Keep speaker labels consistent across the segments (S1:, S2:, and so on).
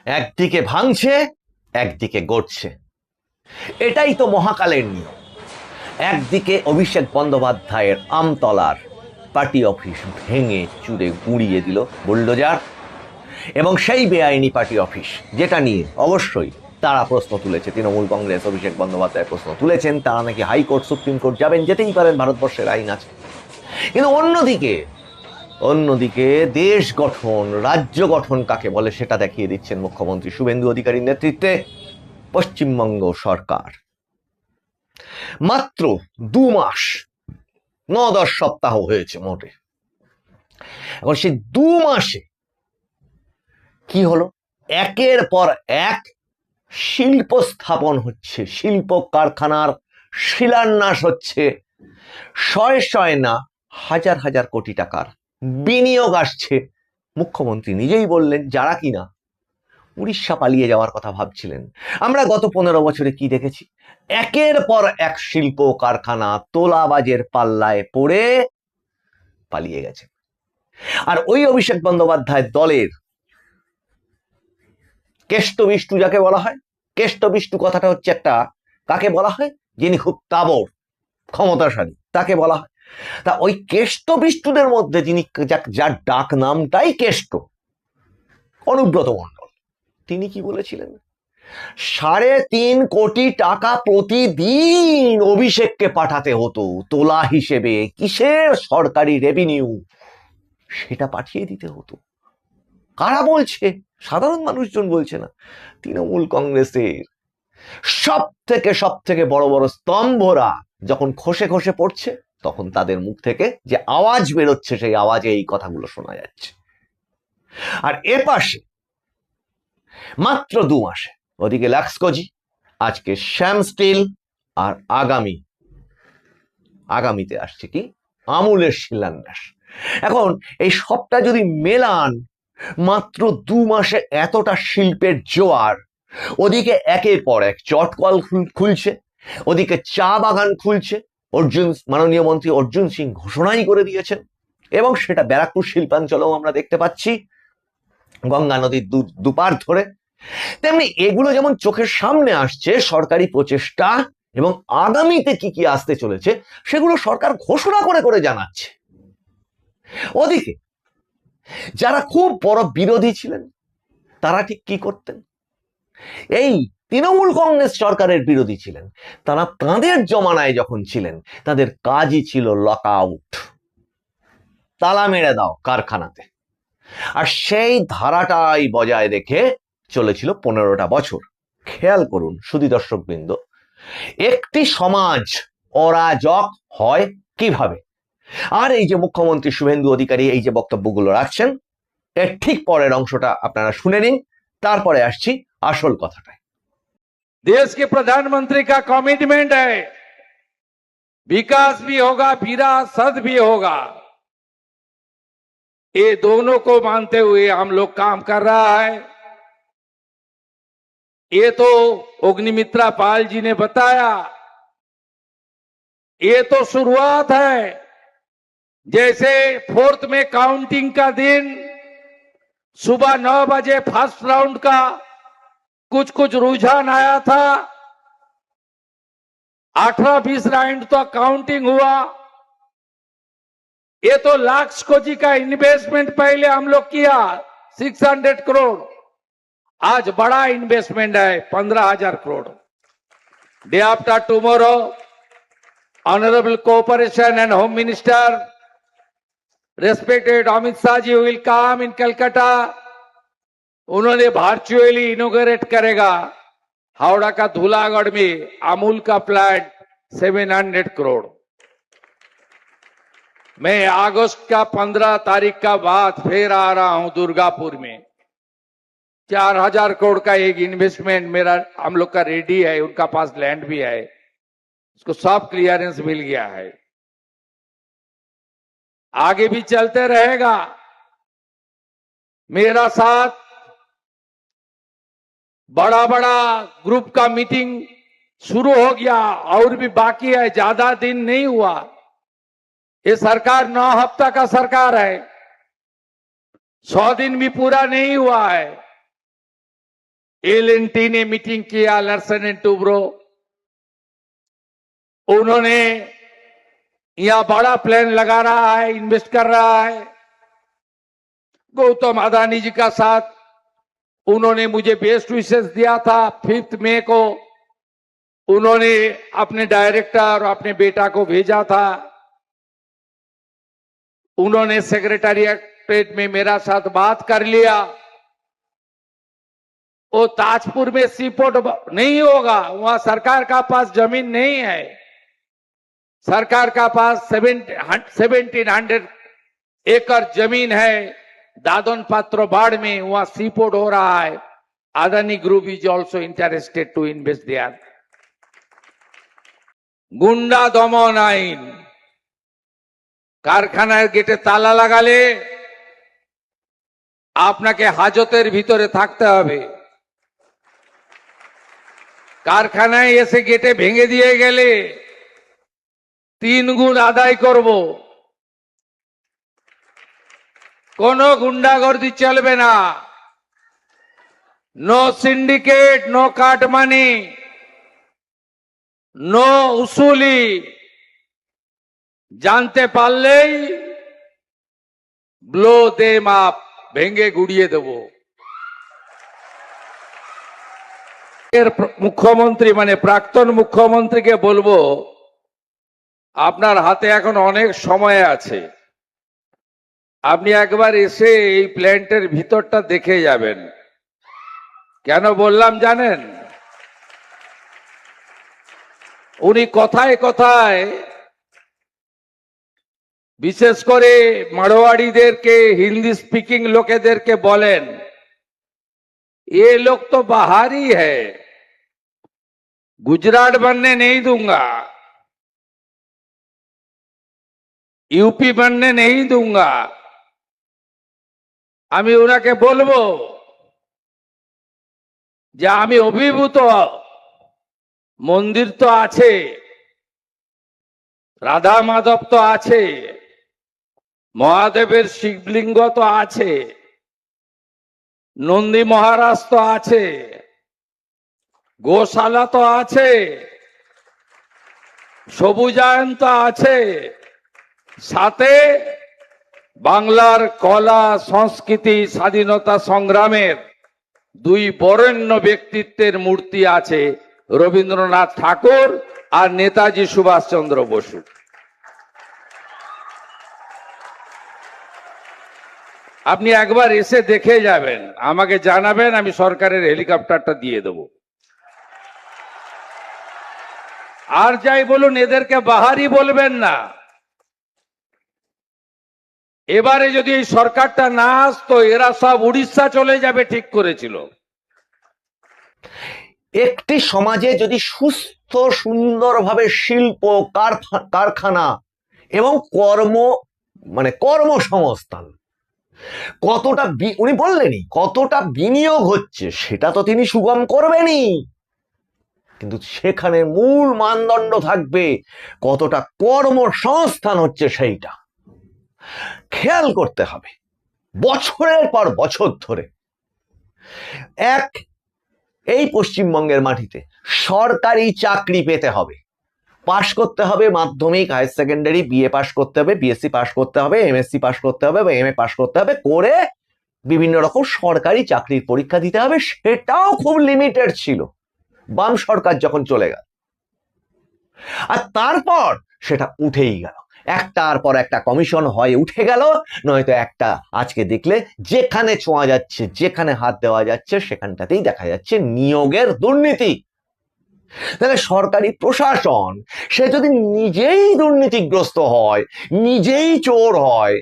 S1: একদিকে ভাঙছে, একদিকে গড়ছে। এটাই তো মহাকালের নিয়ম। একদিকে অভিষেক বন্দ্যোপাধ্যায়ের আমতলার পার্টি অফিস ভেঙে চুরে গুঁড়িয়ে দিল বুলডোজার, এবং সেই বেআইনি পার্টি অফিস যেটা নিয়ে অবশ্যই তারা প্রশ্ন তুলেছে, তৃণমূল কংগ্রেস অভিষেক বন্দ্যোপাধ্যায় প্রশ্ন তুলেছেন, তারা নাকি হাইকোর্ট সুপ্রিম কোর্ট যাবেন, যেতেই পারেন, ভারতবর্ষের আইন আছে। কিন্তু অন্যদিকে দেশ গঠন, রাজ্য গঠন কাকে বলে সেটা দেখিয়ে দিচ্ছেন মুখ্যমন্ত্রী শুভেন্দু অধিকারীর নেতৃত্বে পশ্চিমবঙ্গ সরকার। মাত্র 2 মাস, 9-10 সপ্তাহ হয়েছে মোটে। এখন সেই 2 মাসে কি হলো? একের পর এক শিল্প স্থাপন হচ্ছে, শিল্প কারখানার শিলান্যাস হচ্ছে, শয়ে না হাজার হাজার কোটি টাকার বিনিয়োগ আসছে। মুখ্যমন্ত্রী নিজেই বললেন যারা কিনা উড়িষ্যা পালিয়ে যাওয়ার কথা ভাবছিলেন। আমরা গত 15 বছরে কি দেখেছি? একের পর এক শিল্প কারখানা তোলাবাজের পাল্লায় পড়ে পালিয়ে গেছে। আর ওই অভিষেক বন্দ্যোপাধ্যায় দলের কেষ্টবিষ্টু যাকে বলা হয়, কেষ্টবিষ্টু কথাটা হচ্ছে একটা, কাকে বলা হয়? যিনি খুব তাবড় ক্ষমতাশালী, তাকে বলা হয়। তা ওই কেষ্টবিষ্টুদের মধ্যে যিনি, যার ডাক নামটাই কেষ্ট, অনুব্রত মণ্ডল, তিনি কি বলেছিলেন? 3.5 কোটি টাকা প্রতিদিন অভিষেককে পাঠাতে হতো তোলা হিসেবে। কিসের সরকারি রেভিনিউ? সেটা পাঠিয়ে দিতে হতো। কারা বলছে? সাধারণ মানুষজন বলছে না, তৃণমূল কংগ্রেসের সব থেকে বড় বড় স্তম্ভরা যখন খসে খসে পড়ছে, তখন তাদের মুখ থেকে যে আওয়াজ বেরোচ্ছে, সেই আওয়াজে এই কথাগুলো শোনা যাচ্ছে। আর এপাশে মাত্র 2 মাসে ওদিকে লাক্সকোজি, আজকে শ্যাম স্টিল, আর আগামীতে আসছে কি আমুলের শিলান্যাস। এখন এই সবটা যদি মেলান, মাত্র 2 মাসে এতটা শিল্পের জোয়ার। ওদিকে একের পর এক চটকল খুলছে, ওদিকে চা বাগান খুলছে। মাননীয় মন্ত্রী অর্জুন সিং ঘোষণাই করে দিয়েছেন, এবং সেটা ব্যারাকপুর শিল্পাঞ্চলেও আমরা দেখতে পাচ্ছি, গঙ্গা নদীর দুপার ধরে। তেমনি এগুলো যেমন চোখের সামনে আসছে সরকারি প্রচেষ্টা, এবং আগামীতে কি কি আসতে চলেছে সেগুলো সরকার ঘোষণা করে করে জানাচ্ছে। ওদিকে যারা খুব বড় বিরোধী ছিলেন, তারা ঠিক কি করতেন? এই তৃণমূল কংগ্রেস সরকারের বিরোধী ছিলেন, তারা তাঁদের জমানায় যখন ছিলেন, তাদের কাজই ছিল লক আউট, তালা মেরে দাও কারখানাতে। আর সেই ধারাটাই বজায় রেখে চলেছিল 15টা বছর। খেয়াল করুন সুধী দর্শকবৃন্দ, একটি সমাজ অরাজক হয় কিভাবে। আর এই যে মুখ্যমন্ত্রী শুভেন্দু অধিকারী এই যে বক্তব্যগুলো রাখছেন, এর ঠিক পরের অংশটা আপনারা শুনে নিন, তারপরে আসছি আসল কথাটায়।
S2: देश के प्रधानमंत्री का कमिटमेंट है, विकास भी होगा, विरासत भी होगा। ये दोनों को मानते हुए हम लोग काम कर रहा है। ये तो अग्निमित्रा पाल जी ने बताया, ये तो शुरुआत है। जैसे 4th में काउंटिंग का दिन, सुबह 9 बजे फर्स्ट राउंड का कुछ रुझान आया था, 18-20 राउंड तो काउंटिंग हुआ। ये तो लाक्सकोजी का इन्वेस्टमेंट पहले हम लोग किया 600 करोड़, आज बड़ा इन्वेस्टमेंट है 15,000 crore. Day after tomorrow honourable cooperation and home minister respected Amit Shah ji will come in Calcutta. उन्होंने वर्चुअली इनोग्रेट करेगा हावड़ा का धूलागढ़ में अमूल का प्लांट 700 करोड़। मैं अगस्त का 15 तारीख का बाद फिर आ रहा हूं दुर्गापुर में, 4000 करोड़ का एक इन्वेस्टमेंट मेरा हम लोग का रेडी है, उनका पास लैंड भी है, उसको सब क्लियरेंस मिल गया है, आगे भी चलते रहेगा। मेरा साथ बड़ा बड़ा ग्रुप का मीटिंग शुरू हो गया, और भी बाकी है, ज्यादा दिन नहीं हुआ। ये सरकार 9 हफ्ता का सरकार है, 100 दिन भी पूरा नहीं हुआ है। L&T ने मीटिंग किया, लर्सन एंड टूब्रो, उन्होंने यहां बड़ा प्लान लगा रहा है, इन्वेस्ट कर रहा है। गौतम अदानी जी का साथ उन्होंने मुझे बेस्ट विशेष दिया था 5 मई को, उन्होंने अपने डायरेक्टर और अपने बेटा को भेजा था। उन्होंने सेक्रेटरिएट में मेरा साथ बात कर लिया। वो ताजपुर में सीपोर्ट नहीं होगा, वहां सरकार का पास जमीन नहीं है। सरकार का पास 1700 एकड़ जमीन है दादन पात्र बाड़ में, वहां सीपोर्ट हो रहा है। Adani group is also interested to invest there. गुंडा दमन आईन, কারখানার গেটে তালা লাগালে আপনাকে হাজতের ভিতরে থাকতে হবে। কারখানায় এসে গেটে ভেঙে দিয়ে গেলে 3 গুণ আদায় করব। কোনো গুন্ডাগর্দি চলবে না। নো সিন্ডিকেট, নো কাট মানি, নো উসুলি। জানতে পারলেই ব্লো দেম আপ, ভেঙে গুড়িয়ে দেব। এর মুখ্যমন্ত্রী মানে প্রাক্তন মুখ্যমন্ত্রীকে বলবো, আপনার হাতে এখন অনেক সময় আছে, আপনি একবার এসে এই প্ল্যান্টের ভিতরটা দেখে যাবেন। কেন বললাম জানেন? উনি কথায় কথায় বিশেষ করে মারোয়াড়িদেরকে, হিন্দি স্পিকিং লোকেদেরকে বলেন, ये लोग तो बाहरी है, गुजरात बनने नहीं दूंगा, यूपी बनने नहीं दूंगा। আমি ওনাকে বলবো যে আমি অভিভূত, মন্দির তো আছে, রাধা মাধব তো আছে, মহাদেবের শিবলিঙ্গ তো আছে, নন্দী মহারাজ তো আছে, গোশালা তো আছে, সবুজায়ন তো আছে, সাথে বাংলার কলা সংস্কৃতি স্বাধীনতা সংগ্রামের 2 বরেণ্য ব্যক্তিত্বের মূর্তি আছে, রবীন্দ্রনাথ ঠাকুর আর নেতাজি সুভাষচন্দ্র বসু। আপনি একবার এসে দেখে যাবেন, আমাকে জানাবেন, আমি সরকারের হেলিকপ্টারটা দিয়ে দেব। আর যাই বলুন, এদেরকে বাহারি বলবেন না। এবারে যদি এই সরকারটা না আসতো, এরা সব উড়িষ্যা চলে যাবে ঠিক করেছিল।
S1: একটি সমাজে যদি সুস্থ সুন্দরভাবে শিল্প, কারখানা এবং কর্মসংস্থান কতটা উনি বললেনই, কতটা বিনিয়োগ হচ্ছে সেটা তো তিনি সুগম করবেনই, কিন্তু সেখানে মূল মানদণ্ড থাকবে কতটা কর্মসংস্থান হচ্ছে সেইটা খেয়াল করতে হবে। বছরের পর বছর ধরে এই পশ্চিমবঙ্গের মাটিতে সরকারি চাকরি পেতে হবে, পাশ করতে হবে মাধ্যমিক, হায়ার সেকেন্ডারি, বিএ পাশ করতে হবে, বিএসসি পাশ করতে হবে, এমএসসি পাশ করতে হবে বা এমএ পাশ করতে হবে, করে বিভিন্ন রকম সরকারি চাকরির পরীক্ষা দিতে হবে। সেটাও খুব লিমিটেড ছিল বাম সরকার যখন চলে গেল, আর তারপর সেটা উঠেই গেল। একটার পর একটা কমিশন হয় উঠে গেল, নয়তো একটা আজকে দেখলে যেখানে ছোঁয়া যাচ্ছে, যেখানে হাত দেওয়া যাচ্ছে, সেখানটাতেই দেখা যাচ্ছে নিয়োগের দুর্নীতি। তাহলে সরকারি প্রশাসন সে যদি নিজেই দুর্নীতিগ্রস্ত হয়, নিজেই চোর হয়,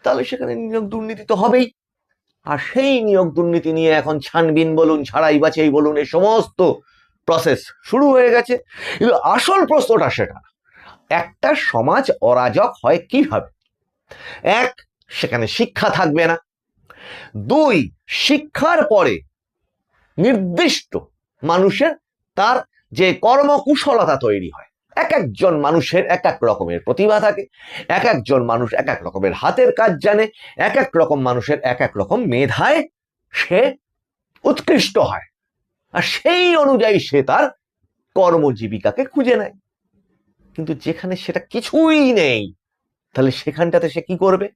S1: তাহলে সেখানে নিয়োগ দুর্নীতি তো হবেই। আর সেই নিয়োগ দুর্নীতি নিয়ে এখন ছানবিন বলুন, ছাড়াই বাছাই বলুন, এই সমস্ত প্রসেস শুরু হয়ে গেছে। কিন্তু আসল প্রশ্নটা সেটা, একটা সমাজ অরাজক হয় কিভাবে? 1, সেখানে শিক্ষা থাকবে না। 2, শিক্ষার পরে নির্দিষ্ট মানুষের তার যে কর্মকুশলতা তৈরি হয়, এক একজন মানুষের এক এক রকমের প্রতিভা থাকে, এক একজন মানুষ এক এক রকমের হাতের কাজ জানে, এক এক রকম মানুষের এক এক রকম মেধায় সে উৎকৃষ্ট হয়। আর সেই অনুযায়ী সে তার কর্মজীবিকাকে খুঁজে নেয়। কিন্তু যেখানে সেটা কিছুই নেই, তাহলে সেখানটাতে সে কি করবে?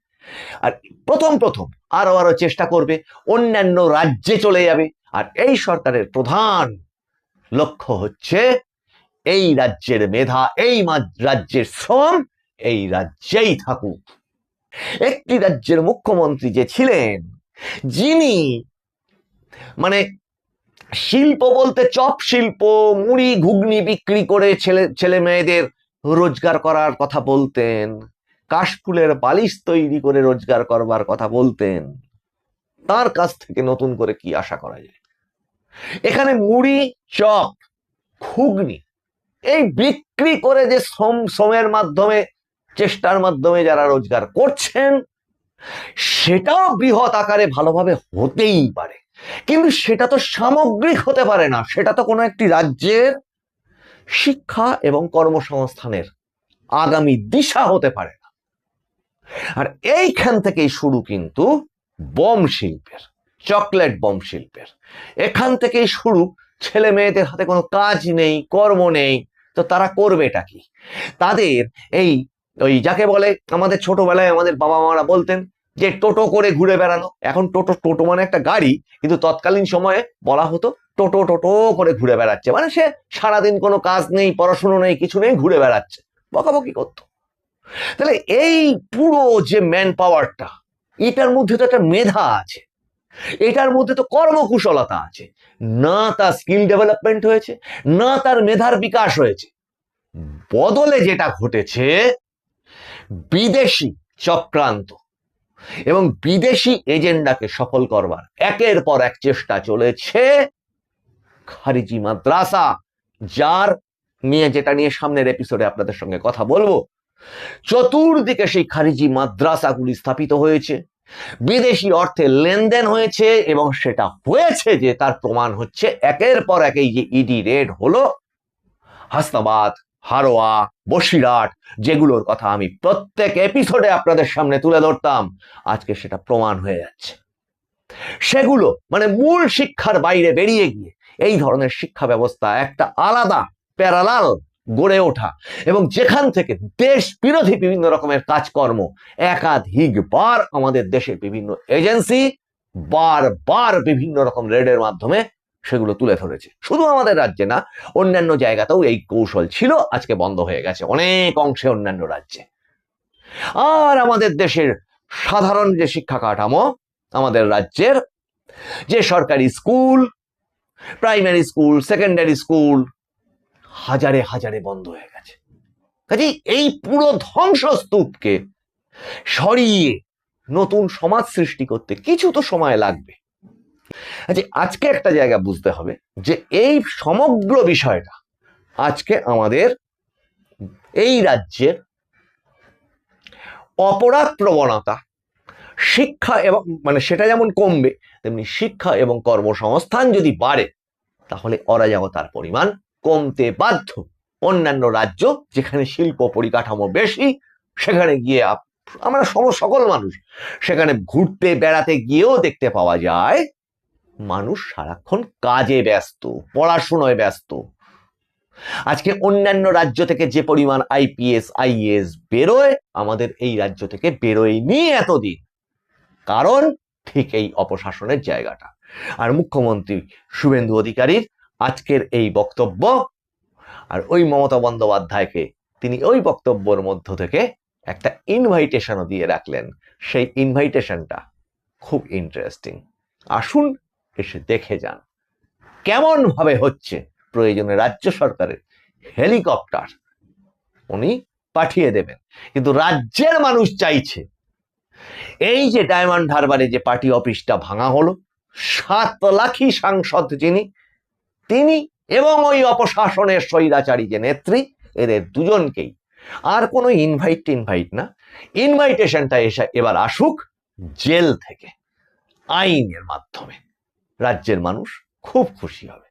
S1: আর প্রথম আরো চেষ্টা করবে, অন্যান্য রাজ্যে চলে যাবে। আর এই সরকারের প্রধান লক্ষ্য হচ্ছে এই রাজ্যের মেধা, এই রাজ্যের শ্রম এই রাজ্যেই থাকুক। একটি রাজ্যের মুখ্যমন্ত্রী যে ছিলেন, যিনি মানে শিল্প বলতে চপ শিল্প, মুড়ি ঘুগনি বিক্রি করে ছেলে মেয়েদের রোজগার করার কথা বলতেন, কাশফুলের বালিশ তৈরি করে রোজগার করবার কথা বলতেন, তার কাছ থেকে নতুন করে কি আশা করা যায়? এখানে মুড়ি, চপ, ঘুগনি এই বিক্রি করে যে শ্রমের মাধ্যমে, চেষ্টার মাধ্যমে যারা রোজগার করছেন, সেটাও বৃহৎ আকারে ভালোভাবে হতেই পারে, কিন্তু সেটা তো সামগ্রিক হতে পারে না। সেটা তো কোনো একটি রাজ্যের শিক্ষা এবং কর্মসংস্থানের আগামী দিশা হতে পারে না। আর এইখান থেকেই শুরু কিন্তু বোম শিল্পের, চকলেট বোম শিল্পের। এখান থেকেই শুরু। ছেলে মেয়েদের হাতে কোনো কাজ নেই, কর্ম নেই, তো তারা করবেটা কি? তাদের ওই যাকে বলে, আমাদের ছোটবেলায় আমাদের বাবা মারা বলতেন যে টোটো করে ঘুরে বেড়ানো। এখন টোটো মানে একটা গাড়ি, কিন্তু তৎকালীন সময়ে বলা হতো টোটো করে ঘুরে বেড়াচ্ছে, মানে সে সারাদিন কোনো কাজ নেই, পড়াশুনো নেই, কিছু নেই, ঘুরে বেড়াচ্ছে, বকাবকি করতো। তাহলে এই পুরো যে ম্যান পাওয়ারটা, এটার মধ্যে তো একটা মেধা আছে, এটার মধ্যে তো কর্মকুশলতা আছে। না তার স্কিল ডেভেলপমেন্ট হয়েছে, না তার মেধার বিকাশ হয়েছে। বদলে যেটা ঘটেছে, বিদেশি চক্রান্ত এবং বিদেশি এজেন্ডাকে সফল করবার একের পর এক চেষ্টা চলেছে। খারিজি মাদ্রাসা, যার যেটা নিয়ে সামনের এপিসোডে আপনাদের সঙ্গে কথা বলবো, চতুর্দিকে সেই খারিজি মাদ্রাসাগুলি স্থাপিত হয়েছে, বিদেশি অর্থে লেনদেন হয়েছে, এবং সেটা হয়েছে যে তার প্রমাণ হচ্ছে একের পর এক এই যে ইডি রেড হলো, হাসনাবাদ, হারোয়া, বসিরহাট, যেগুলোর কথা আমি প্রত্যেক এপিসোডে আপনাদের সামনে তুলে ধরতাম, আজকে সেটা প্রমাণ হয়ে যাচ্ছে। সেগুলো মানে মূল শিক্ষার বাইরে বেরিয়ে গিয়ে এই ধরনের শিক্ষা ব্যবস্থা একটা আলাদা প্যারালাল গড়ে ওঠা, এবং যেখান থেকে দেশ বিরোধী বিভিন্ন রকমের কাজকর্ম একাধিকবার আমাদের দেশের বিভিন্ন এজেন্সি বারবার বিভিন্ন রকম রেডের মাধ্যমে সেগুলো তুলে ধরেছে। শুধু আমাদের রাজ্যে না, অন্যান্য জায়গাতেও এই কৌশল ছিল, আজকে বন্ধ হয়ে গেছে অনেক অংশে অন্যান্য রাজ্যে। আর আমাদের দেশের সাধারণ যে শিক্ষা কাঠামো, আমাদের রাজ্যের যে সরকারি school, primary school, secondary school হাজারে হাজারে বন্ধ হয়ে গেছে। কাজে এই পুরো ধ্বংসস্তূপকে সরিয়ে নতুন সমাজ সৃষ্টি করতে কিছু তো সময় লাগবে। আজকে একটা জায়গা বুঝতে হবে যে এই সমগ্র বিষয়টা আজকে আমাদের এই রাজ্যের অপরাধ প্রবণতা, শিক্ষা এবং মানে সেটা যেমন কমবে, তেমনি শিক্ষা এবং কর্মসংস্থান যদি বাড়ে, তাহলে অরাজকতার পরিমাণ কমতে বাধ্য। অন্যান্য রাজ্য যেখানে শিল্প পরিকাঠামো বেশি, সেখানে গিয়ে আমরা সকল মানুষ সেখানে ঘুরতে বেড়াতে গিয়েও দেখতে পাওয়া যায় মানুষ সারাক্ষণ কাজে ব্যস্ত, পড়াশোনায় ব্যস্ত। আজকে অন্যান্য রাজ্য থেকে যে পরিমাণ আইপিএস আইএএস বেরোয়, আমাদের এই রাজ্য থেকে বেরোয়নি এতদিন, কারণ ঠিক এই অপশাসনের জায়গাটা। আর মুখ্যমন্ত্রী শুভেন্দু অধিকারীর আজকের এই বক্তব্য, আর ওই মমতা বন্দ্যোপাধ্যায়কে তিনি ওই বক্তব্যের মধ্য থেকে একটা ইনভাইটেশনও দিয়ে রাখলেন। সেই ইনভাইটেশনটা খুব ইন্টারেস্টিং। আসুন এসে দেখে যান কেমন ভাবে হচ্ছে। প্রয়োজনে রাজ্য সরকারের হেলিকপ্টার উনি পাঠিয়ে দেবেন, কিন্তু রাজ্যের মানুষ চাইছে এই যে ডায়মন্ড হারবারে যে পার্টি অফিসটা ভাঙা হলো, 7 লাখী সাংসদ তিনি এবং ওই অপশাসনের স্বৈরাচারী যে নেত্রী, এদের দুজনকেই, আর কোনো ইনভাইট না, ইনভাইটেশনটা এবার আসুক জেল থেকে, আইনের মাধ্যমে। রাজ্যের মানুষ খুব খুশি হবে।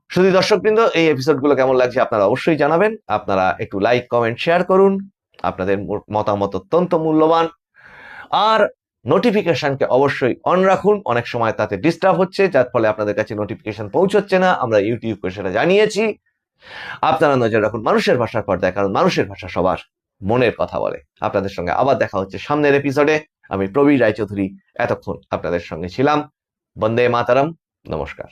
S1: শুধু দর্শকবৃন্দ, এই এপিসোডগুলো কেমন লাগছে আপনারা অবশ্যই জানাবেন। আপনারা একটু লাইক, কমেন্ট, শেয়ার করুন। আপনাদের মতামত অত্যন্ত মূল্যবান। আর নোটিফিকেশনকে অবশ্যই অন রাখুন। অনেক সময় তাতে ডিস্টার্ব হচ্ছে, যার ফলে আপনাদের কাছে নোটিফিকেশন পৌঁছচ্ছে না। আমরা ইউটিউবকে সেটা জানিয়েছি। আপনারা নজর রাখুন মানুষের ভাষার পর্দায়, কারণ মানুষের ভাষা সবার মনের কথা বলে। আপনাদের সঙ্গে আবার দেখা হচ্ছে সামনের এপিসোডে। আমি প্রবীর রায়চৌধুরী এতক্ষণ আপনাদের সঙ্গে ছিলাম। বন্দে মাতারাম। নমস্কার।